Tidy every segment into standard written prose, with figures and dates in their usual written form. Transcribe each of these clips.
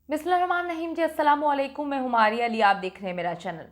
बिस्मिल्लाहिर्रहमानिर्रहीम जी, अस्सलाम वालेकुम। मैं हुमारी अली, आप देख रहे हैं मेरा चैनल।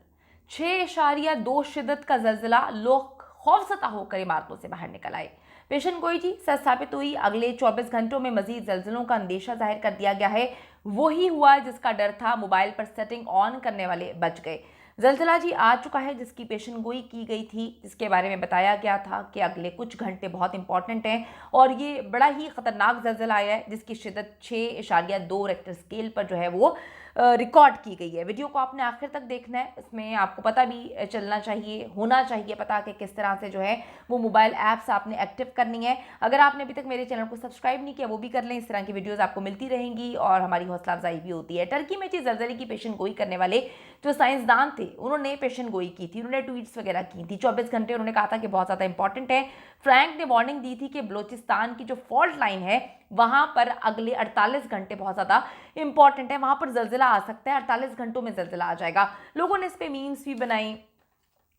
6.2 शिद्दत का जल्जला, लोग खौफजदा होकर इमारतों से बाहर निकल आए। पेशन गोई जी सच साबित हुई। अगले 24 घंटों में मजीद जल्जलों का अंदेशा जाहिर कर दिया गया है। वही हुआ जिसका डर था, मोबाइल पर सेटिंग ऑन करने वाले बच गए। जल्जला जी आ चुका है जिसकी पेशन गोई की गई थी, जिसके बारे में बताया गया था कि अगले कुछ घंटे बहुत इंपॉर्टेंट हैं और ये बड़ा ही खतरनाक जल्जला आया है जिसकी शिद्दत 6.2 रेक्टर स्केल पर जो है वो रिकॉर्ड की गई है। वीडियो को आपने आखिर तक देखना है, इसमें आपको पता भी चलना चाहिए, होना चाहिए पता कि किस तरह से जो है वो मोबाइल ऐप्स आपने एक्टिव करनी है। अगर आपने अभी तक मेरे चैनल को सब्सक्राइब नहीं किया वो भी कर लें, इस तरह की वीडियोस आपको मिलती रहेंगी और हमारी हौसला अफजाई भी होती है। टर्की में जल्जले की पेशन गोई करने वाले जो साइंसदान थे उन्होंने पेशन गोई की थी, उन्होंने ट्वीट्स वगैरह की थी। 24 घंटे उन्होंने कहा था कि बहुत ज़्यादा इंपॉर्टेंट है। फ्रैंक ने वार्निंग दी थी कि बलोचिस्तान की जो फॉल्ट लाइन है वहां पर अगले 48 घंटे बहुत ज़्यादा इंपॉर्टेंट है, वहां पर जल्जला आ सकता है, 48 घंटों में जल्जला आ जाएगा। लोगों ने इस पर मीम्स भी बनाई,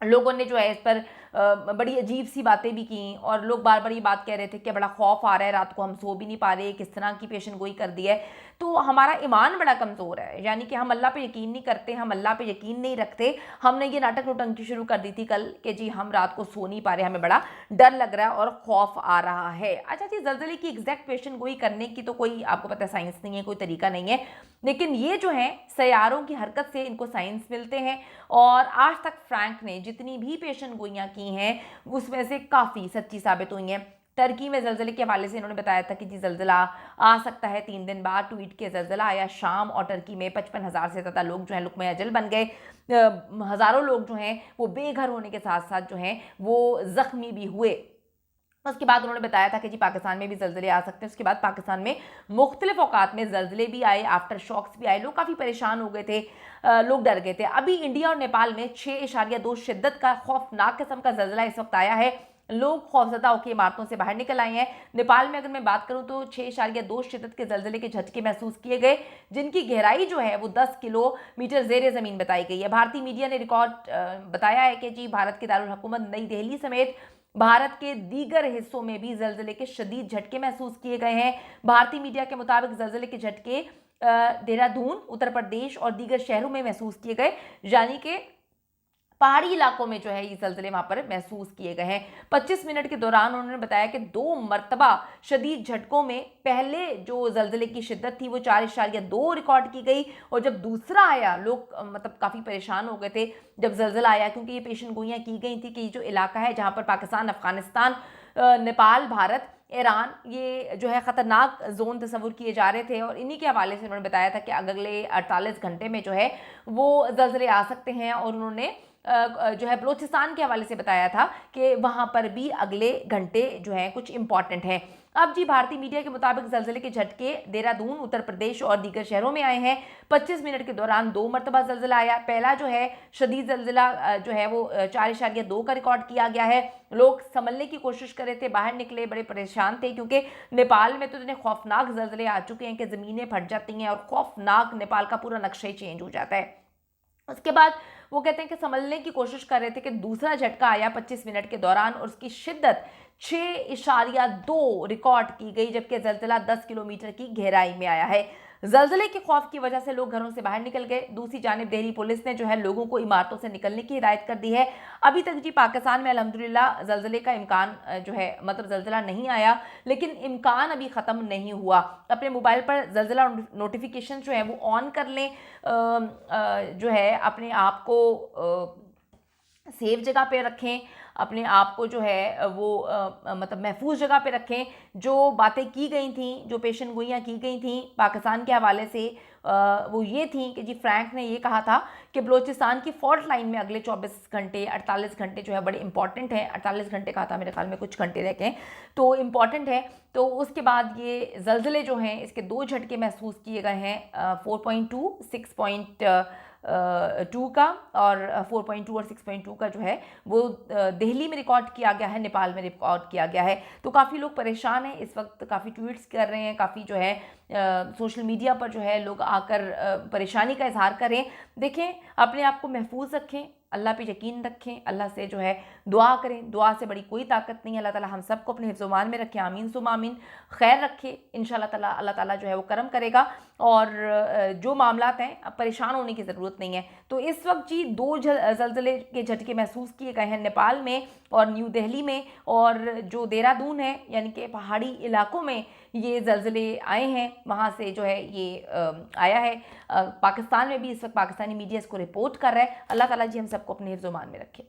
लोगों ने जो है इस पर बड़ी अजीब सी बातें भी की और लोग बार बार ये बात कह रहे थे कि बड़ा खौफ आ रहा है, रात को हम सो भी नहीं पा रहे, किस तरह की पेशन गोई कर दी है। तो हमारा ईमान बड़ा कमज़ोर है, यानी कि हम अल्लाह पे यकीन नहीं करते, हम अल्लाह पे यकीन नहीं रखते। हमने ये नाटक नोटंकी शुरू कर दी थी कल कि जी हम रात को सो नहीं पा रहे, हमें बड़ा डर लग रहा है और खौफ आ रहा है। अच्छा जी, जल्जले की एग्जैक्ट पेशन गोई करने की तो कोई आपको पता है साइंस नहीं है, कोई तरीका नहीं है, लेकिन ये जो है सैयारों की हरकत से इनको साइंस मिलते हैं। और आज तक फ्रैंक ने जितनी भी पेशन गोइयाँ की हैं उसमें से काफ़ी सच्ची साबित हुई हैं। टर्की में जल्जले के हवाले से इन्होंने बताया था कि जी जल्जला आ सकता है 3 दिन बाद। ट्वीट के जल्जला आया शाम और टर्की में 55,000 से ज़्यादा लोग जो हैं लुकमे अजल बन गए। हज़ारों लोग जो हैं वो बेघर होने के साथ साथ जो हैं वो ज़ख्मी भी हुए। उसके बाद उन्होंने बताया था कि जी पाकिस्तान में भी जल्जले आ सकते हैं। उसके बाद पाकिस्तान में मुख्तलिफ औकात में जल्जले भी आए, आफ्टर शॉक्स भी आए, लोग काफ़ी परेशान हो गए थे, लोग डर गए थे। अभी इंडिया और नेपाल में 6.2 शिद्दत का खौफनाक किस्म का जल्जला इस वक्त आया है। लोग खौफजदा होकर इमारतों से बाहर निकल आए हैं। नेपाल में अगर मैं बात करूं तो 6.2 शिद्दत के जल्जले के झटके महसूस किए गए, जिनकी गहराई जो है वो 10 किलोमीटर जेर ज़मीन बताई गई है। भारतीय मीडिया ने रिकॉर्ड बताया है कि जी भारत के दारुल हुकूमत नई दिल्ली समेत भारत के दीगर हिस्सों में भी जल्जले के शदीद झटके महसूस किए गए हैं। भारतीय मीडिया के मुताबिक जल्जले के झटके देहरादून, उत्तर प्रदेश और दीगर शहरों में महसूस किए गए, यानी कि पहाड़ी इलाकों में जो है ये जल्जले वहां पर महसूस किए गए हैं। 25 मिनट के दौरान उन्होंने बताया कि 2 मरतबा शदीद झटकों में पहले जो जल्जले की शिद्दत थी वो 4.2 रिकॉर्ड की गई और जब दूसरा आया लोग मतलब काफ़ी परेशान हो गए थे जब जल्जला आया, क्योंकि ये पेशन गोइयाँ की गई थी कि ये जो इलाका है जहाँ पर पाकिस्तान, अफगानिस्तान, नेपाल, भारत, ईरान, ये जो है ख़तरनाक जोन तस्वुर किए जा रहे थे। और इन्हीं के हवाले से उन्होंने बताया था कि अगले 48 घंटे में जो है वो जल्जले आ सकते हैं। और उन्होंने जो है बलोचिस्तान के हवाले से बताया था कि वहाँ पर भी अगले घंटे जो हैं कुछ इंपॉर्टेंट हैं। अब जी भारतीय मीडिया के मुताबिक जल्जले के झटके देहरादून, उत्तर प्रदेश और दीगर शहरों में आए हैं। 25 मिनट के दौरान 2 मरतबा जल्जला आया। पहला जो है शदीद जल्जला जो है वो 4.2 का रिकॉर्ड किया गया है। लोग संभलने की कोशिश कर रहे थे, बाहर निकले, बड़े परेशान थे, क्योंकि नेपाल में तो इतने खौफनाक जल्जले आ चुके हैं कि ज़मीनें फट जाती हैं और खौफनाक नेपाल का पूरा नक्शा ही चेंज हो जाता है। उसके बाद वो कहते हैं कि संभलने की कोशिश कर रहे थे कि दूसरा झटका आया 25 मिनट के दौरान और उसकी शिद्दत 6.2 रिकॉर्ड की गई, जबकि जल्जला 10 किलोमीटर की गहराई में आया है। जल्जले के खौफ की वजह से लोग घरों से बाहर निकल गए। दूसरी जानिब दिल्ली पुलिस ने जो है लोगों को इमारतों से निकलने की हिदायत कर दी है। अभी तक जी पाकिस्तान में अल्हम्दुलिल्लाह जल्जले का इम्कान जो है मतलब जल्जला नहीं आया, लेकिन इम्कान अभी ख़त्म नहीं हुआ। अपने मोबाइल पर जल्जला नोटिफिकेशन जो है वो ऑन कर लें, जो है अपने आप को सेफ जगह पे रखें, अपने आप को जो है वो मतलब महफूज जगह पे रखें। जो बातें की गई थी, जो पेशन गोइयाँ की गई थी पाकिस्तान के हवाले से, वो ये थी कि जी फ्रैंक ने ये कहा था कि बलोचिस्तान की फॉल्ट लाइन में अगले 24 घंटे 48 घंटे जो है बड़े इंपॉर्टेंट हैं। 48 घंटे कहा था, मेरे ख्याल में कुछ घंटे रह गए, तो इम्पॉर्टेंट है। तो उसके बाद ये जल्जले जो हैं इसके 2 झटके महसूस किए गए हैं, 4.2, 6.2 का, और 4.2 और 6.2 का जो है वो दिल्ली में रिकॉर्ड किया गया है, नेपाल में रिकॉर्ड किया गया है। तो काफ़ी लोग परेशान हैं इस वक्त, काफ़ी ट्वीट्स कर रहे हैं, काफ़ी जो है सोशल मीडिया पर जो है लोग आकर परेशानी का इजहार करें। देखें, अपने आप को महफूज रखें, अल्लाह पे यकीन रखें, अल्लाह से जो है दुआ करें। दुआ से बड़ी कोई ताकत नहीं है। अल्लाह ताला हम सबको अपने हिफ्ज़-ओ-मान में रखे, आमीन सुम्मा आमीन। खैर रखे, इंशाअल्लाह ताला अल्लाह ताला जो है वो करम करेगा। और जो मामलात हैं, अब परेशान होने की ज़रूरत नहीं है। तो इस वक्त जी 2 ज़लज़ले के झटके महसूस किए गए हैं नेपाल में और न्यू दिल्ली में, और जो देहरादून है यानी कि पहाड़ी इलाकों में ये ज़लज़ले आए हैं, वहाँ से जो है ये आया है। पाकिस्तान में भी इस वक्त पाकिस्तानी मीडिया इसको रिपोर्ट कर रहा है। अल्लाह ताला जी हम सबको अपने हिफ्ज़-ओ-मान में रखे।